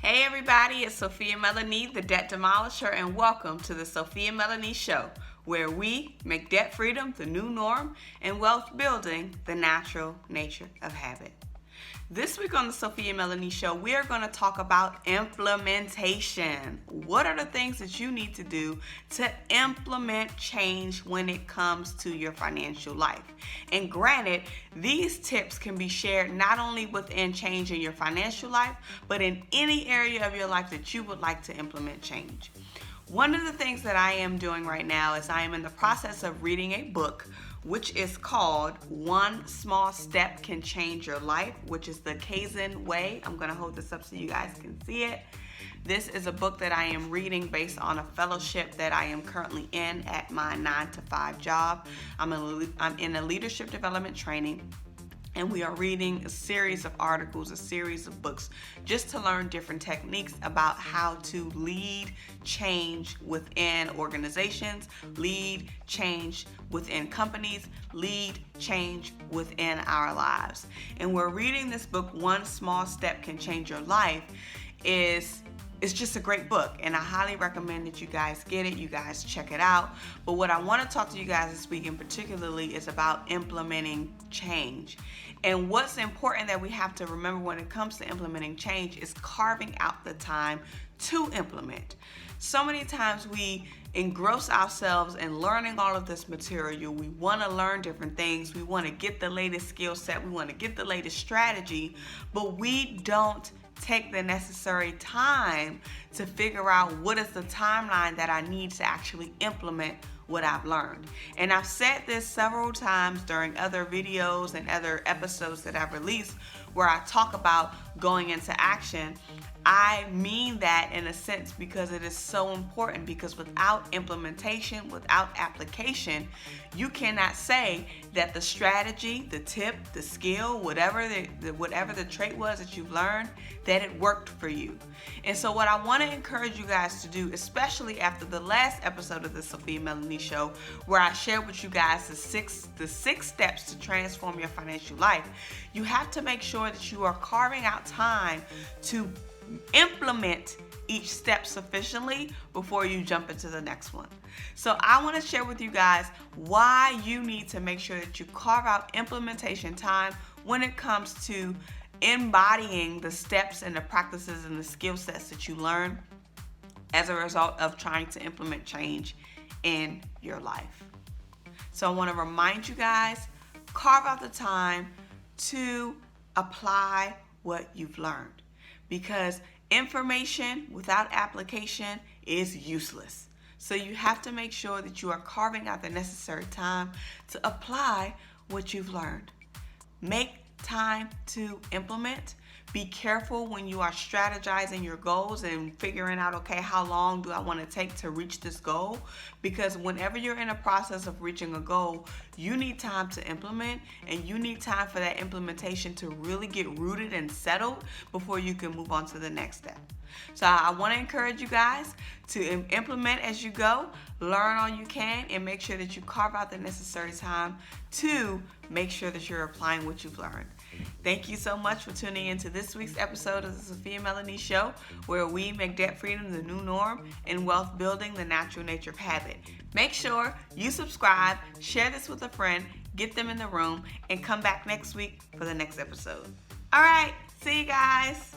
Hey everybody, it's Sophia Melonē, the Debt Demolisher, and welcome to the Sophia Melonē Show, where we make debt freedom the new norm and wealth building the natural nature of habit. This week on the Sophia Melonē Show, we are going to talk about implementation. What are the things that you need to do to implement change when it comes to your financial life? And granted, these tips can be shared not only within change in your financial life, but in any area of your life that you would like to implement change. One of the things that I am doing right now is I am in the process of reading a book which is called One Small Step Can Change Your Life, which is the Kaizen Way. I'm going to hold this up so you guys can see it. This is a book that I am reading based on a fellowship that I am currently in at my 9-to-5 job. I'm in a leadership development training. And we are reading a series of articles, a series of books, just to learn different techniques about how to lead change within organizations, lead change within companies, lead change within our lives. And we're reading this book, One Small Step Can Change Your Life. It's just a great book, and I highly recommend that you guys get it, you guys check it out. But what I want to talk to you guys this week in particularly is about implementing change. And what's important that we have to remember when it comes to implementing change is carving out the time to implement. So many times we engross ourselves in learning all of this material. We want to learn different things. We want to get the latest skill set. We want to get the latest strategy, but we don't take the necessary time to figure out what is the timeline that I need to actually implement what I've learned. And I've said this several times during other videos and other episodes that I've released where I talk about going into action. I mean that in a sense because it is so important, because without implementation, without application, you cannot say that the strategy, the tip, the skill, whatever the trait was that you've learned, that it worked for you. And so what I want to encourage you guys to do, especially after the last episode of the Sophia Melonē Show, where I shared with you guys the six steps to transform your financial life, you have to make sure that you are carving out time to implement each step sufficiently before you jump into the next one. So I want to share with you guys why you need to make sure that you carve out implementation time when it comes to embodying the steps and the practices and the skill sets that you learn as a result of trying to implement change in your life. So I want to remind you guys, carve out the time to apply what you've learned, because information without application is useless. So you have to make sure that you are carving out the necessary time to apply what you've learned. Make time to implement. Be careful when you are strategizing your goals and figuring out, okay, how long do I want to take to reach this goal? Because whenever you're in a process of reaching a goal, you need time to implement, and you need time for that implementation to really get rooted and settled before you can move on to the next step. So I want to encourage you guys to implement as you go, learn all you can, and make sure that you carve out the necessary time to make sure that you're applying what you've learned. Thank you so much for tuning into this week's episode of the Sophia Melonē Show, where we make debt freedom the new norm and wealth building the natural nature of habit. Make sure you subscribe, share this with a friend, get them in the room, and come back next week for the next episode. All right, see you guys.